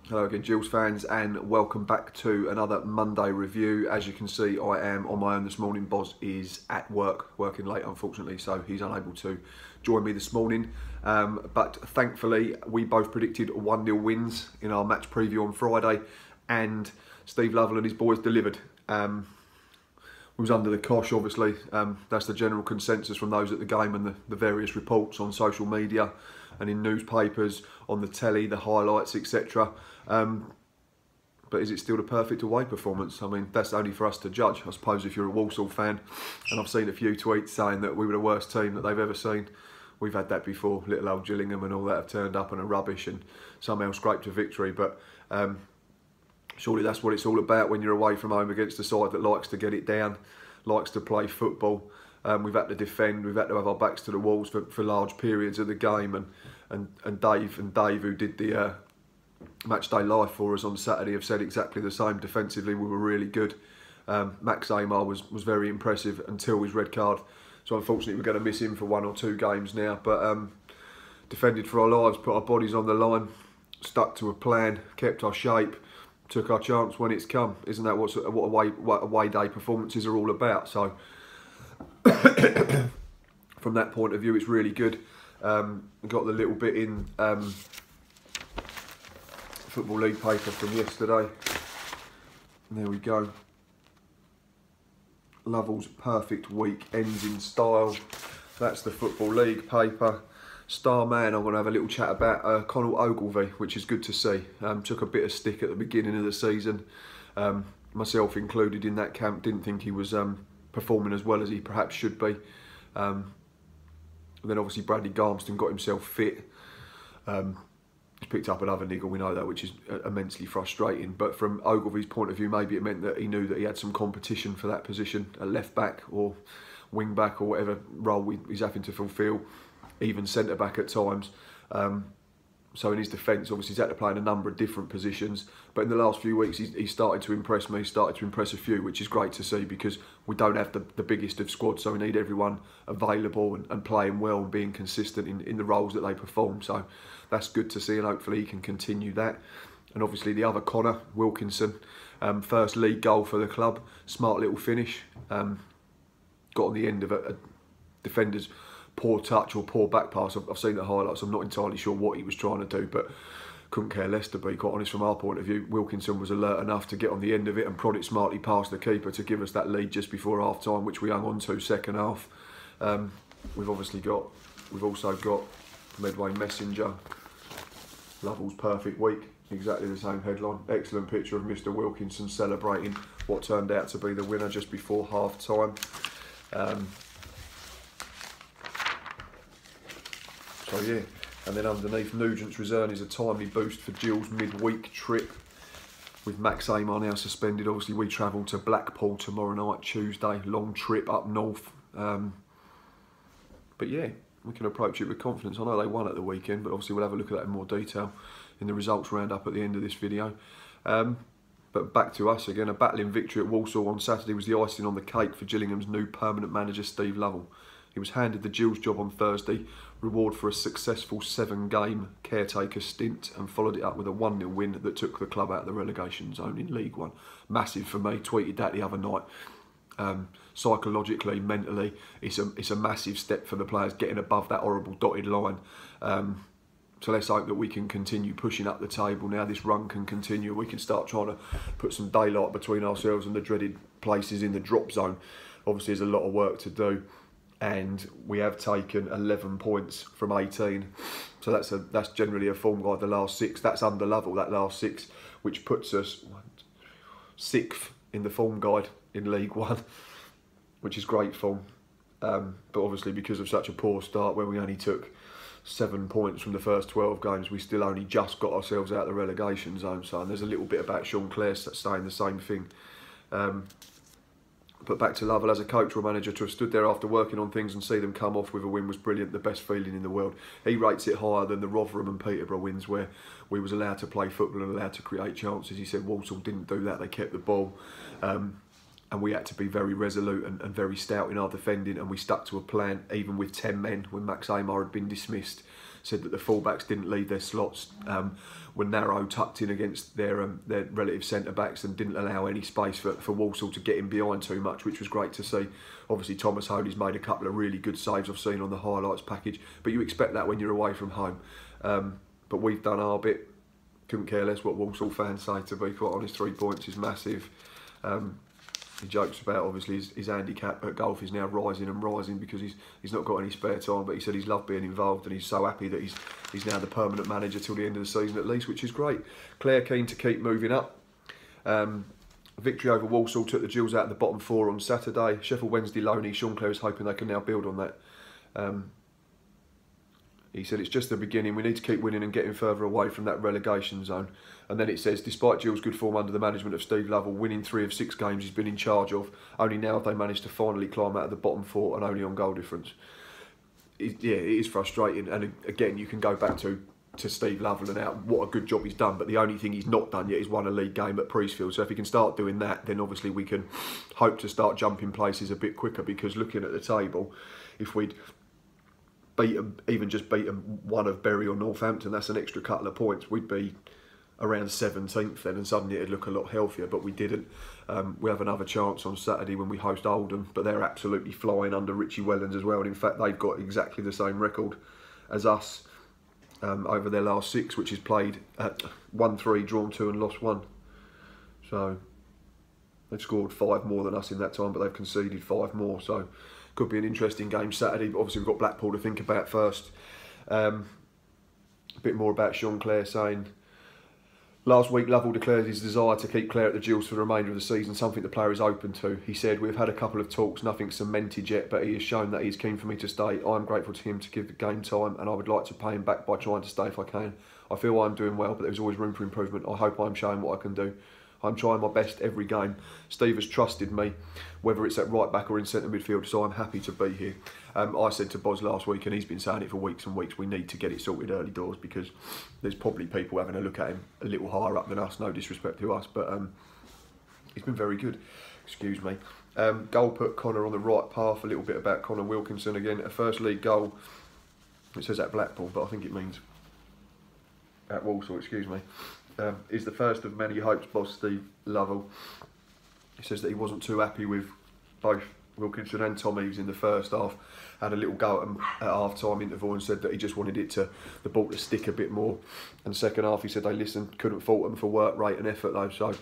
Hello again, Gills fans, and welcome back to another Monday review. As you can see, I am on my own this morning. Boz is at work, working late unfortunately, so he's unable to join me this morning. But thankfully, we both predicted 1-0 wins in our match preview on Friday, and Steve Lovell and his boys delivered. We was under the cosh, obviously. That's the general consensus from those at the game and the various reports on social media and in newspapers, on the telly, the highlights, etc. But is it still the perfect away performance? I mean, that's only for us to judge. I suppose if you're a Walsall fan, and I've seen a few tweets saying that we were the worst team that they've ever seen. We've had that before. Little old Gillingham and all that have turned up and are rubbish and somehow scraped a victory. But surely that's what it's all about when you're away from home against a side that likes to get it down, likes to play football. We've had to defend, we've had to have our backs to the walls for large periods of the game, and Dave, who did the match day live for us on Saturday, have said exactly the same. Defensively, we were really good. Max Amar was very impressive until his red card, so unfortunately we're going to miss him for 1 or 2 games now. But defended for our lives, put our bodies on the line, stuck to a plan, kept our shape, took our chance when it's come. Isn't that what away day performances are all about? So from that point of view, it's really good. Got the little bit in Football League paper from yesterday. And there we go. Lovell's perfect week ends in style. That's the Football League paper. Star man, I'm going to have a little chat about Conall Ogilvie, which is good to see. Took a bit of stick at the beginning of the season, myself included in that camp. Didn't think he was performing as well as he perhaps should be. Then obviously Bradley Garmston got himself fit. He's picked up another niggle, we know that, which is immensely frustrating. But from Ogilvie's point of view, maybe it meant that he knew that he had some competition for that position, a left back or wing back or whatever role he's having to fulfil, even centre back at times. So in his defence, obviously he's had to play in a number of different positions. But in the last few weeks, he's started to impress me, started to impress a few, which is great to see, because we don't have the biggest of squads, so we need everyone available and playing well and being consistent in the roles that they perform. So that's good to see, and hopefully he can continue that. And obviously the other Connor, Wilkinson, first league goal for the club, smart little finish. Got on the end of a defender's poor touch or poor back pass. I've seen the highlights. I'm not entirely sure what he was trying to do, but couldn't care less, to be quite honest. From our point of view, Wilkinson was alert enough to get on the end of it and prod it smartly past the keeper to give us that lead just before half time, which we hung on to second half. We've also got Medway Messenger, Lovell's perfect week, exactly the same headline. Excellent picture of Mr. Wilkinson celebrating what turned out to be the winner just before half time. So yeah, and then underneath, Nugent's return is a timely boost for Gill's midweek trip. With Max Amar now suspended, obviously we travel to Blackpool tomorrow night, Tuesday, long trip up north. But yeah, we can approach it with confidence. I know they won at the weekend, but obviously we'll have a look at that in more detail in the results roundup at the end of this video. But back to us again, a battling victory at Walsall on Saturday was the icing on the cake for Gillingham's new permanent manager, Steve Lovell. He was handed the Gills job on Thursday, reward for a successful 7-game caretaker stint, and followed it up with a 1-0 win that took the club out of the relegation zone in League One. Massive for me, tweeted that the other night. Psychologically, mentally, it's a massive step for the players, getting above that horrible dotted line. So let's hope that we can continue pushing up the table now. This run can continue. We can start trying to put some daylight between ourselves and the dreaded places in the drop zone. Obviously, there's a lot of work to do, and we have taken 11 points from 18. So that's generally a form guide. The last 6, that's under Lovell, that last 6, which puts us 6th in the form guide in League One, which is great form. But obviously, because of such a poor start, where we only took 7 points from the first 12 games, we still only just got ourselves out of the relegation zone. So there's a little bit about Sean Clare saying the same thing. But back to Lovell as a coach or manager, to have stood there after working on things and see them come off with a win was brilliant, the best feeling in the world. He rates it higher than the Rotherham and Peterborough wins, where we was allowed to play football and allowed to create chances. He said Walsall didn't do that, they kept the ball. And we had to be very resolute and very stout in our defending, and we stuck to a plan, even with 10 men when Max Amar had been dismissed. said that the fullbacks didn't leave their slots, were narrow, tucked in against their relative centre-backs, and didn't allow any space for Walsall to get in behind too much, which was great to see. Obviously, Thomas Holy's made a couple of really good saves I've seen on the highlights package, but you expect that when you're away from home. But we've done our bit. Couldn't care less what Walsall fans say, to be quite honest. 3 points is massive. He jokes about, obviously, his handicap at golf is now rising and rising because he's not got any spare time, but he said he's loved being involved and he's so happy that he's now the permanent manager till the end of the season at least, which is great. Clare keen to keep moving up. Victory over Walsall took the Gills out of the bottom 4 on Saturday. Sheffield Wednesday loney. Sean Clare is hoping they can now build on that. He said it's just the beginning, we need to keep winning and getting further away from that relegation zone. And then it says, despite Gills' good form under the management of Steve Lovell, winning 3 of 6 games he's been in charge of, only now have they managed to finally climb out of the bottom 4 and only on goal difference. Yeah, it is frustrating. And again, you can go back to Steve Lovell and out what a good job he's done, but the only thing he's not done yet is won a league game at Priestfield. So if he can start doing that, then obviously we can hope to start jumping places a bit quicker, because looking at the table, if we'd even just beaten one of Bury or Northampton, that's an extra couple of points. We'd be around 17th then, and suddenly it'd look a lot healthier, but we didn't. We have another chance on Saturday when we host Oldham, but they're absolutely flying under Richie Wellens as well, and in fact they've got exactly the same record as us over their last 6, which is played at 1-3, drawn 2 and lost 1. So they've scored 5 more than us in that time, but they've conceded 5 more, so could be an interesting game Saturday. But obviously we've got Blackpool to think about first. A bit more about Sean Clare saying, last week Lovell declared his desire to keep Clare at the Gills for the remainder of the season, something the player is open to. He said, we've had a couple of talks, nothing cemented yet, but he has shown that he is keen for me to stay. I am grateful to him to give the game time, and I would like to pay him back by trying to stay if I can. I feel I'm doing well, but there's always room for improvement. I hope I'm showing what I can do. I'm trying my best every game. Steve has trusted me, whether it's at right back or in centre midfield, so I'm happy to be here. I said to Boz last week, and he's been saying it for weeks and weeks, we need to get it sorted early doors, because there's probably people having a look at him a little higher up than us, no disrespect to us, but he's been very good. Excuse me. Goal put Connor on the right path. A little bit about Connor Wilkinson again. A first league goal. It says at Blackpool, but I think it means at Walsall, excuse me. Is the first of many hopes, boss Steve Lovell. He says that he wasn't too happy with both Wilkinson and Tom Eaves in the first half. Had a little go at them at half-time interval and said that he just wanted the ball to stick a bit more. And second half, he said they listened, couldn't fault them for work rate and effort though. So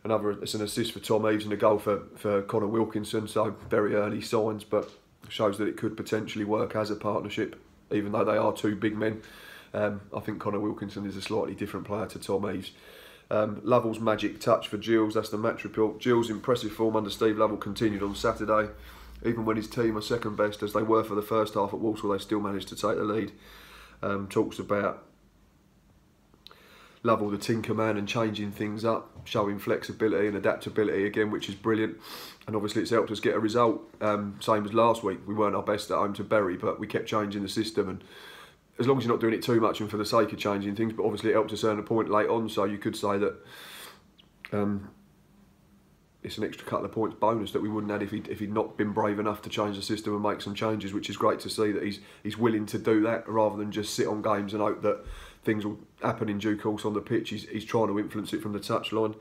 it's an assist for Tom Eaves and a goal for Connor Wilkinson. So very early signs, but shows that it could potentially work as a partnership, even though they are 2 big men. I think Connor Wilkinson is a slightly different player to Tom Eaves. Lovell's magic touch for Gills, that's the match report. Gills' impressive form under Steve Lovell continued on Saturday. Even when his team are second best, as they were for the first half at Walsall, they still managed to take the lead. Talks about Lovell, the tinker man, and changing things up, showing flexibility and adaptability again, which is brilliant. And obviously it's helped us get a result. Same as last week, we weren't our best at home to Bury, but we kept changing the system, and as long as you're not doing it too much and for the sake of changing things, but obviously it helped us earn a point late on, so you could say that it's an extra couple of points bonus that we wouldn't have if he'd not been brave enough to change the system and make some changes, which is great to see that he's willing to do that rather than just sit on games and hope that things will happen in due course on the pitch. He's trying to influence it from the touchline.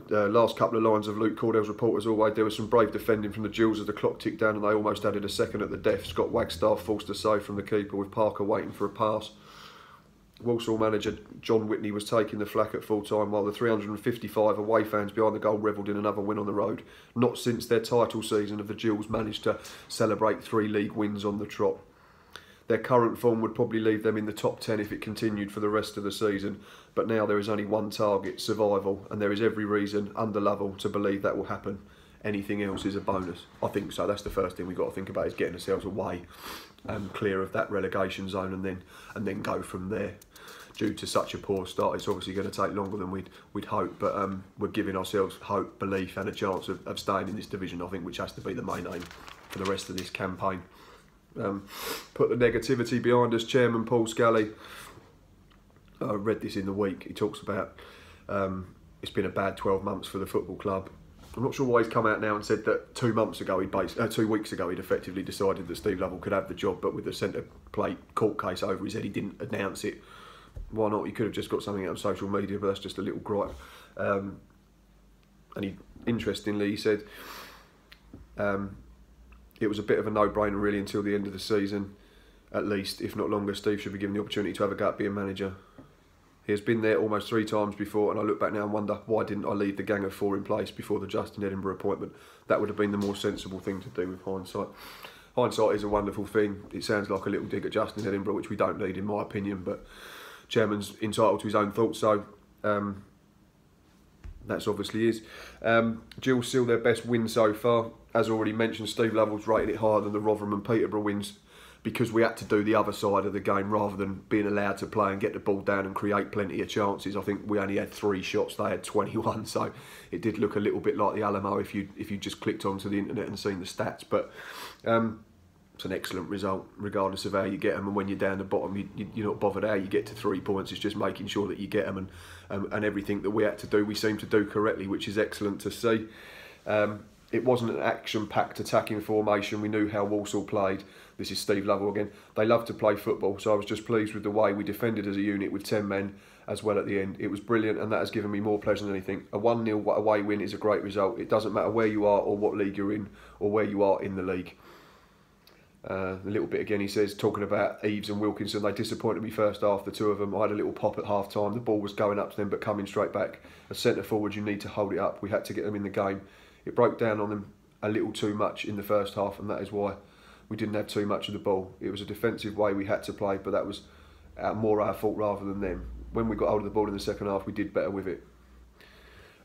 Last couple of lines of Luke Cordell's report as always. There was some brave defending from the Gills as the clock ticked down and they almost added a second at the death. Scott Wagstaff forced a save from the keeper with Parker waiting for a pass. Walsall manager John Whitney was taking the flak at full time, while the 355 away fans behind the goal revelled in another win on the road. Not since their title season have the Gills managed to celebrate 3 league wins on the trot. Their current form would probably leave them in the top 10 if it continued for the rest of the season, but now there is only one target, survival, and there is every reason under Lovell to believe that will happen. Anything else is a bonus. I think so. That's the first thing we've got to think about, is getting ourselves away clear of that relegation zone, and then go from there. Due to such a poor start, it's obviously going to take longer than we'd hope, but we're giving ourselves hope, belief and a chance of staying in this division, I think, which has to be the main aim for the rest of this campaign. Put the negativity behind us. Chairman Paul Scally, I read this in the week, he talks about it's been a bad 12 months for the football club. I'm not sure why he's come out now and said that 2 weeks ago he'd effectively decided that Steve Lovell could have the job, but with the centre plate court case over his head, he didn't announce it. Why not? He could have just got something out of social media, but that's just a little gripe. And interestingly, he said it was a bit of a no-brainer really until the end of the season, at least, if not longer. Steve should be given the opportunity to have a go at being manager. He has been there almost 3 times before, and I look back now and wonder, why didn't I leave the gang of 4 in place before the Justin Edinburgh appointment? That would have been the more sensible thing to do with hindsight. Hindsight is a wonderful thing. It sounds like a little dig at Justin Edinburgh, which we don't need in my opinion, but chairman's entitled to his own thoughts, so that's obviously is. Gills still their best win so far. As already mentioned, Steve Lovell's rated it higher than the Rotherham and Peterborough wins, because we had to do the other side of the game rather than being allowed to play and get the ball down and create plenty of chances. I think we only had 3 shots, they had 21, so it did look a little bit like the Alamo if you just clicked onto the internet and seen the stats. But it's an excellent result regardless of how you get them, and when you're down the bottom you're not bothered how you get to 3 points. It's just making sure that you get them, and everything that we had to do we seem to do correctly, which is excellent to see. It wasn't an action-packed attacking formation. We knew how Walsall played. This is Steve Lovell again. They love to play football, so I was just pleased with the way we defended as a unit with 10 men as well at the end. It was brilliant, and that has given me more pleasure than anything. A 1-0 away win is a great result. It doesn't matter where you are or what league you're in or where you are in the league. A little bit again, he says, talking about Eves and Wilkinson, they disappointed me first half, the 2 of them. I had a little pop at half time. The ball was going up to them but coming straight back. As centre forward, you need to hold it up. We had to get them in the game. It broke down on them a little too much in the first half, and that is why we didn't have too much of the ball. It was a defensive way we had to play, but that was more our fault rather than them. When we got hold of the ball in the second half, we did better with it.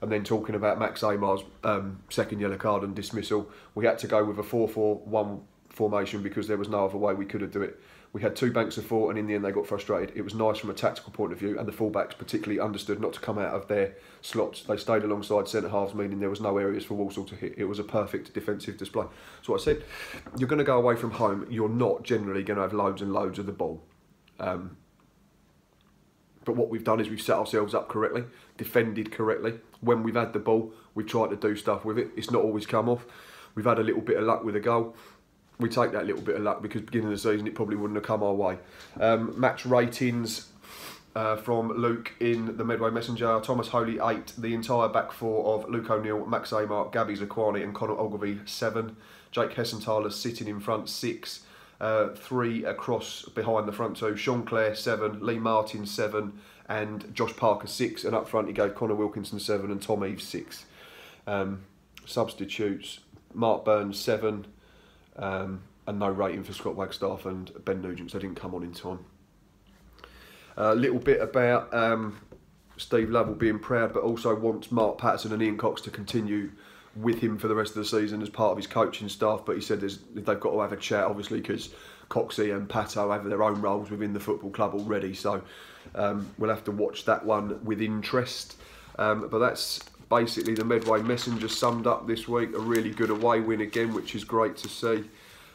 And then talking about Max Amar's second yellow card and dismissal, we had to go with a 4-4-1 formation because there was no other way we could have done it. We had 2 banks of 4, and in the end they got frustrated. It was nice from a tactical point of view, and the fullbacks particularly understood not to come out of their slots. They stayed alongside centre halves, meaning there was no areas for Walsall to hit. It was a perfect defensive display. So I said, you're going to go away from home, you're not generally going to have loads and loads of the ball. But what we've done is we've set ourselves up correctly, defended correctly. When we've had the ball, we've tried to do stuff with it. It's not always come off. We've had a little bit of luck with a goal. We take that little bit of luck because beginning of the season it probably wouldn't have come our way. Match ratings from Luke in the Medway Messenger. Thomas Holy 8, the entire back 4 of Luke O'Neill, Max Amar, Gabby Zakwani and Conor Ogilvie 7. Jake Hessenthaler sitting in front 6. 3 across behind the front 2. Sean Clare 7, Lee Martin 7 and Josh Parker 6, and up front he gave Connor Wilkinson 7 and Tom Eves 6. Substitutes, Mark Burns 7. And no rating for Scott Wagstaff and Ben Nugent, so they didn't come on in time. A little bit about Steve Lovell being proud, but also wants Mark Patterson and Ian Cox to continue with him for the rest of the season as part of his coaching staff. But he said they've got to have a chat, obviously, because Coxie and Pato have their own roles within the football club already. So we'll have to watch that one with interest. But that's basically the Medway Messenger summed up this week. A really good away win again, which is great to see.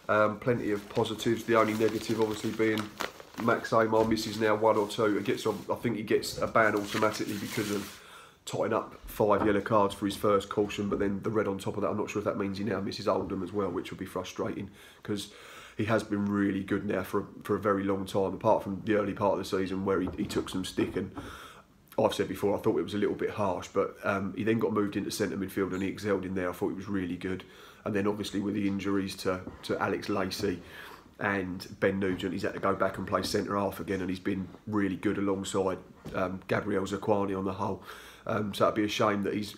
Plenty of positives. The only negative obviously being Max Amar misses now 1 or 2. I think he gets a ban automatically because of totting up 5 yellow cards for his first caution, but then the red on top of that. I'm not sure if that means he now misses Oldham as well, which would be frustrating because he has been really good now for a very long time, apart from the early part of the season where he took some stick, and I've said before I thought it was a little bit harsh, but he then got moved into centre midfield and he excelled in there. I thought he was really good. And then obviously with the injuries to Alex Lacey and Ben Nugent, he's had to go back and play centre half again, and he's been really good alongside Gabriel Zakwani on the whole. So it'd be a shame that he's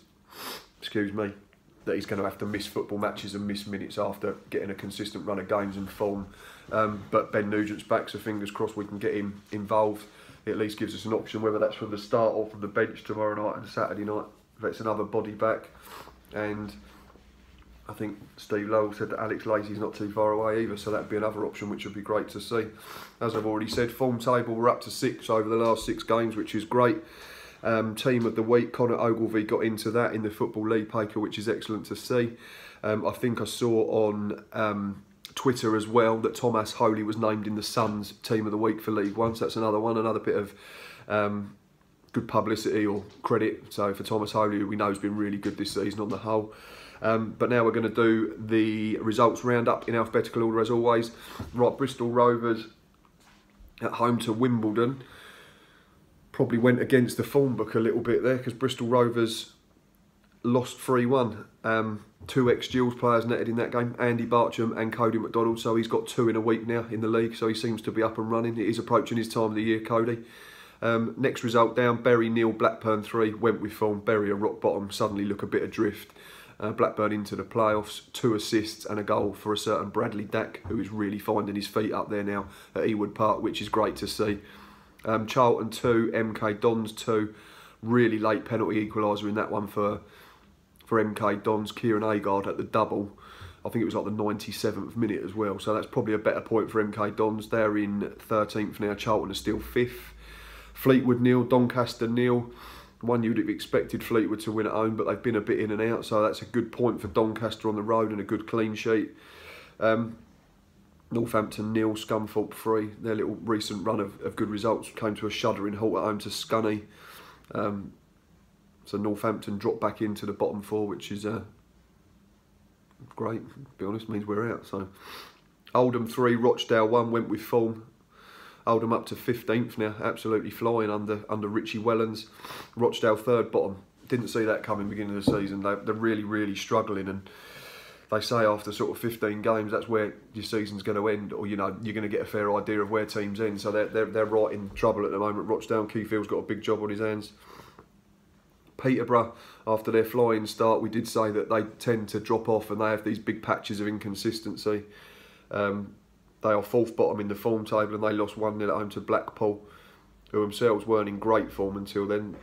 going to have to miss football matches and miss minutes after getting a consistent run of games and form. But Ben Nugent's back, so fingers crossed we can get him involved. It at least gives us an option, whether that's from the start or from the bench tomorrow night and Saturday night. That's another body back. And I think Steve Lowell said that Alex Lacey's not too far away either, so that'd be another option, which would be great to see. As I've already said, form table, we're up to 6 over the last 6 games, which is great. Team of the week, Connor Ogilvie got into that in the Football League Paper, which is excellent to see. I think I saw on Twitter as well that Thomas Holy was named in the Sun's Team of the Week for League One, so that's another one, another bit of good publicity or credit. So for Thomas Holy, who we know has been really good this season on the whole. But now we're going to do the results roundup in alphabetical order as always. Right, Bristol Rovers at home to Wimbledon. Probably went against the form book a little bit there because Bristol Rovers lost 3-1. 2 ex-Gills players netted in that game, Andy Barcham and Cody McDonald. So he's got 2 in a week now in the league. So he seems to be up and running. It is approaching his time of the year, Cody. Next result down, Bury 0, Blackburn 3. Went with form. Bury are rock bottom, suddenly look a bit adrift. Blackburn into the playoffs, 2 assists and a goal for a certain Bradley Dack, who is really finding his feet up there now at Ewood Park, which is great to see. Charlton 2, MK Dons 2. Really late penalty equaliser in that one for MK Dons. Kieran Agard at the double. I think it was like the 97th minute as well. So that's probably a better point for MK Dons. They're in 13th now. Charlton are still 5th. Fleetwood 0, Doncaster 0. One you'd have expected Fleetwood to win at home, but they've been a bit in and out. So that's a good point for Doncaster on the road and a good clean sheet. Northampton 0, Scunthorpe 3. Their little recent run of good results came to a shuddering halt at home to Scunny. So Northampton dropped back into the bottom 4, which is great, to be honest, means we're out. So Oldham 3, Rochdale 1, went with form. Oldham up to 15th now, absolutely flying under Richie Wellens. Rochdale 3rd bottom. Didn't see that coming beginning of the season. They're really, really struggling, and they say after sort of 15 games, that's where your season's going to end, or you know you're going to get a fair idea of where teams end. So they're right in trouble at the moment. Rochdale, Keithfield's got a big job on his hands. Peterborough, after their flying start, we did say that they tend to drop off and they have these big patches of inconsistency. They are 4th bottom in the form table and they lost 1-0 at home to Blackpool, who themselves weren't in great form until then.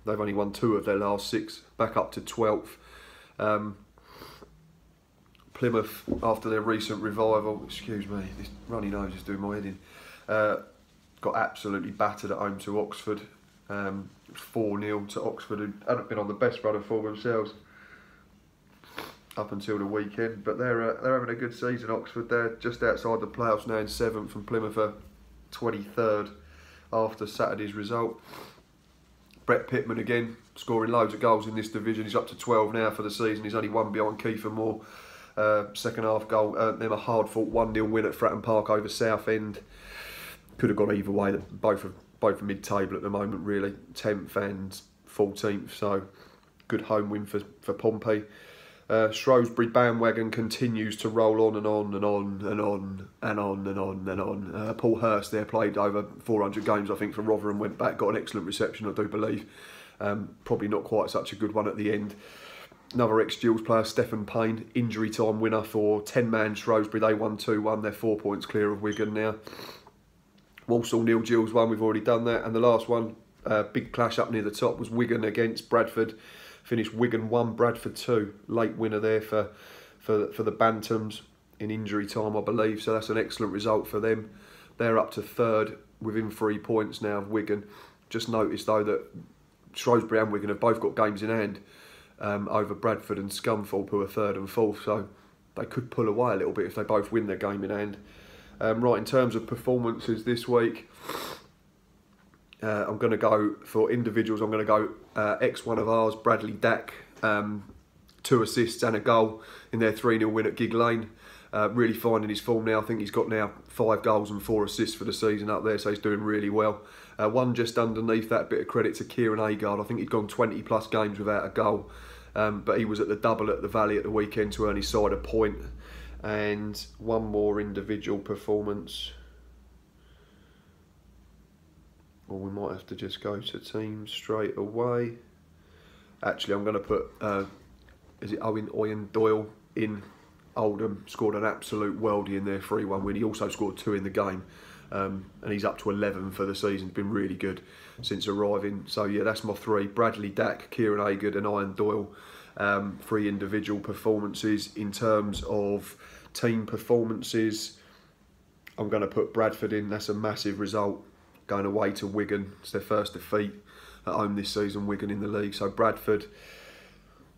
They've only won 2 of their last 6, back up to 12th. Plymouth, after their recent revival, excuse me, this runny nose is doing my head in, got absolutely battered at home to Oxford. 4-0 to Oxford, who hadn't been on the best run of form themselves up until the weekend, but they're having a good season. Oxford, they're just outside the playoffs now in 7th, and Plymouth are 23rd after Saturday's result. Brett Pittman again, scoring loads of goals in this division. He's up to 12 now for the season. He's only 1 behind Kiefer Moore. Second half goal, them a hard-fought 1-0 win at Fratton Park over Southend. Could have gone either way. Both are mid-table at the moment, really, 10th and 14th. So good home win for Pompey. Shrewsbury bandwagon continues to roll on and on and on and on and on and on and on. Paul Hurst there played over 400 games, I think, for Rotherham, went back, got an excellent reception, I do believe. Probably not quite such a good one at the end. Another ex-Gills player, Stephen Payne, injury time winner for 10-man Shrewsbury. They won 2-1, they're 4 points clear of Wigan now. Walsall 0, Gills 1, we've already done that. And the last one, big clash up near the top, was Wigan against Bradford. Finished Wigan 1, Bradford 2. Late winner there for the Bantams in injury time, I believe. So that's an excellent result for them. They're up to 3rd within 3 points now of Wigan. Just noticed though that Shrewsbury and Wigan have both got games in hand over Bradford and Scunthorpe, who are 3rd and 4th. So they could pull away a little bit if they both win their game in hand. Right, in terms of performances this week, I'm going to go for individuals. I'm going to go X1 of ours, Bradley Dack, 2 assists and a goal in their 3-0 win at Gig Lane. Really finding his form now. I think he's got now 5 goals and 4 assists for the season up there, so he's doing really well. One just underneath that, bit of credit to Kieran Agard. I think he'd gone 20 plus games without a goal, but he was at the double at the Valley at the weekend to earn his side a point. And one more individual performance. Or we might have to just go to teams straight away. Actually, I'm going to put, is it Owen Doyle in Oldham? Scored an absolute worldie in their 3-1 win. He also scored 2 in the game. And he's up to 11 for the season. Been really good since arriving. So yeah, that's my 3. Bradley Dack, Kieran Agard and Owen Doyle. 3 individual performances. In terms of team performances, I'm going to put Bradford in. That's a massive result, going away to Wigan. It's their first defeat at home this season, Wigan in the league. So Bradford,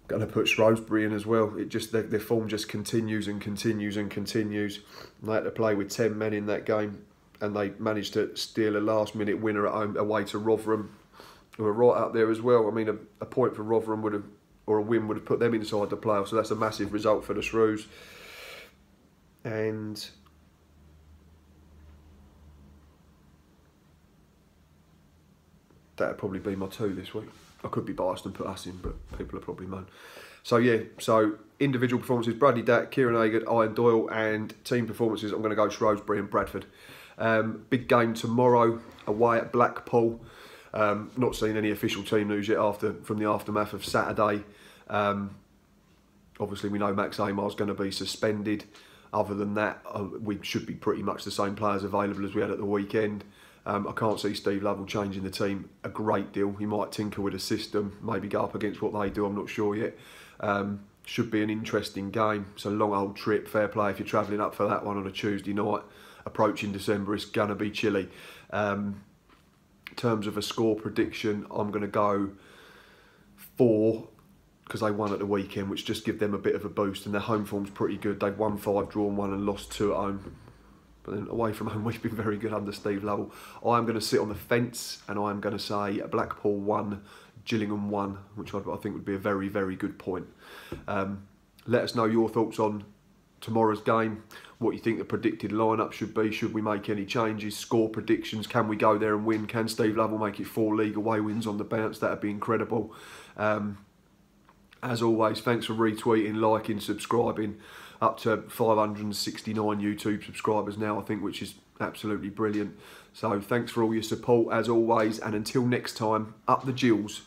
going to put Shrewsbury in as well. It just their form just continues and continues and continues. They had to play with 10 men in that game, and they managed to steal a last-minute winner at home away to Rotherham, who are right up there as well. I mean, a point for Rotherham would have, or a win would have put them inside the playoffs, so that's a massive result for the Shrews. And that'd probably be my 2 this week. I could be biased and put us in, but people are probably moan. So yeah, so individual performances, Bradley Dack, Kieran Agard, Ian Doyle, and team performances, I'm going to go Shrewsbury and Bradford. Big game tomorrow, away at Blackpool. Not seen any official team news yet from the aftermath of Saturday. Obviously we know Max Amar's going to be suspended. Other than that, we should be pretty much the same players available as we had at the weekend. I can't see Steve Lovell changing the team a great deal. He might tinker with a system, maybe go up against what they do, I'm not sure yet. Should be an interesting game. It's a long old trip, fair play if you're travelling up for that one on a Tuesday night. Approaching December, it's going to be chilly. In terms of a score prediction, I'm going to go 4, because they won at the weekend, which just give them a bit of a boost, and their home form's pretty good. They've won 5, drawn 1 and lost 2 at home. But then away from home, we've been very good under Steve Lovell. I'm going to sit on the fence, and I'm going to say Blackpool 1, Gillingham 1, which I think would be a very, very good point. Let us know your thoughts on tomorrow's game, what you think the predicted lineup should be, should we make any changes, score predictions, can we go there and win, can Steve Lovell make it 4 league away wins on the bounce, that would be incredible. As always, thanks for retweeting, liking, subscribing. Up to 569 YouTube subscribers now, I think, which is absolutely brilliant. So thanks for all your support, as always, and until next time, up the Gills.